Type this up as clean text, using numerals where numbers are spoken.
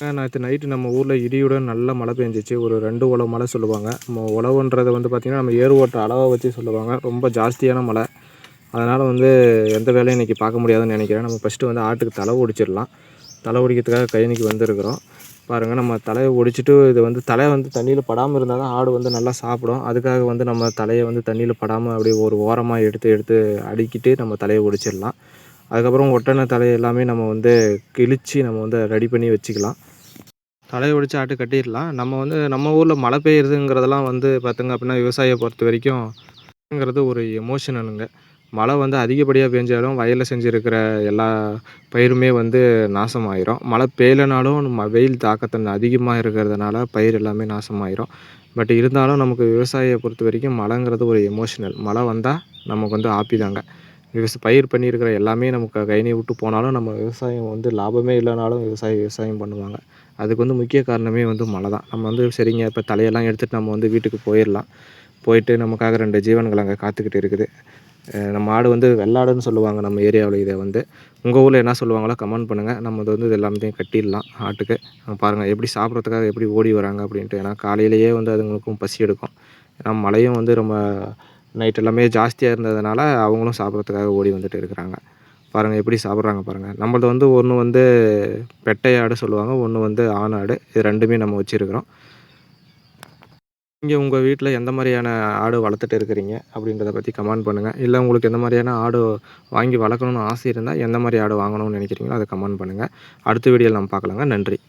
நேத்து நைட்டு நம்ம ஊர்ல இடியுடன் நல்ல மழை பெஞ்சுச்சு. ஒரு 2 உழவு மழை சொல்லுவாங்க. உழவுன்றது பார்த்தீங்கன்னா, நம்ம ஏர் ஓட்டுற அளவ வச்சு சொல்லுவாங்க. ரொம்ப ஜாஸ்தியான மழை. அதனால எந்த வேலையும் இன்றைக்கி பார்க்க முடியாதுன்னு நினைக்கிறேன். நம்ம ஃபஸ்ட்டு ஆட்டுக்கு தலை ஒடிச்சிடலாம். தலை ஒடிக்கிறதுக்காக கழனிக்கு வந்திருக்கிறோம். பாருங்கள், நம்ம தலையை ஒடிச்சிட்டு இது தலை தண்ணியில் படாமல் இருந்தால் தான் ஆடு நல்லா சாப்பிடும். அதுக்காக நம்ம தலையை தண்ணியில் படாமல் அப்படியே ஒரு ஓரமாக எடுத்து எடுத்து அடுக்கிட்டு நம்ம தலையை ஒடிச்சிடலாம். அதுக்கப்புறம் ஒட்டின தலையை எல்லாமே நம்ம கிழித்து நம்ம ரெடி பண்ணி வச்சுக்கலாம். தலையை ஒடிச்சு ஆட்டு கட்டிடலாம். நம்ம ஊரில் மழை பெய்யுறதுங்கிறதெல்லாம் பார்த்திங்க அப்படின்னா, விவசாயியை பொறுத்த வரைக்கும்ங்கிறது ஒரு எமோஷனலுங்க. மழை அதிகப்படியாக பெஞ்சாலும் வயலில் செஞ்சுருக்கிற எல்லா பயிருமே நாசமாயிரும். மழை பெய்யலைனாலும் வெயில் தாக்கத்தை அதிகமாக இருக்கிறதுனால பயிர் எல்லாமே நாசமாயிரும். பட் இருந்தாலும் நமக்கு விவசாயியை பொறுத்த வரைக்கும் மழைங்கிறது ஒரு எமோஷனல். மழை வந்தால் நமக்கு ஹாப்பி தாங்க. பயிர் பண்ணியிருக்கிற எல்லாமே நமக்கு கழனி விட்டு போனாலும் நம்ம விவசாயம் லாபமே இல்லைனாலும் விவசாயம் பண்ணுவாங்க. அதுக்கு முக்கிய காரணமே மழை தான். நம்ம சரிங்க, இப்போ தலையெல்லாம் எடுத்துகிட்டு நம்ம வீட்டுக்கு போயிடலாம். போயிட்டு நமக்காக 2 ஜீவன்கள் அங்கே காத்துக்கிட்டு இருக்குது. நம்ம ஆடு வெள்ளாடுன்னு சொல்லுவாங்க நம்ம ஏரியாவில். இதை உங்கள் ஊரில் என்ன சொல்லுவாங்களோ கமெண்ட் பண்ணுங்கள். நம்ம இது எல்லாத்தையும் கட்டிடலாம் ஆட்டுக்கு. பாருங்கள் எப்படி சாப்பிட்றதுக்காக எப்படி ஓடி வராங்க அப்படின்ட்டு. ஏன்னா காலையிலேயே அதுங்களுக்கும் பசி எடுக்கும். ஏன்னா மழையும் ரொம்ப நைட் எல்லாமே ஜாஸ்தியாக இருந்ததுனால அவங்களும் சாப்பிட்றதுக்காக ஓடி வந்துட்டு இருக்கிறாங்க. பாருங்கள் எப்படி சாப்பிட்றாங்க பாருங்கள். நம்மளது ஒன்று பெட்டை ஆடு சொல்லுவாங்க, ஒன்று ஆண் ஆடு. இது 2மே நம்ம வச்சுருக்கிறோம். நீங்கள் உங்கள் வீட்டில் எந்த மாதிரியான ஆடு வளர்த்துட்டு இருக்கிறீங்க அப்படின்றத பற்றி கமெண்ட் பண்ணுங்கள். இல்லை உங்களுக்கு எந்த மாதிரியான ஆடு வாங்கி வளர்க்கணுன்னு ஆசை இருந்தால் எந்த மாதிரி ஆடு வாங்கணும்னு நினைக்கிறீங்களோ அதை கமெண்ட் பண்ணுங்கள். அடுத்த வீடியோவில் நம்ம பார்க்கலாங்க. நன்றி.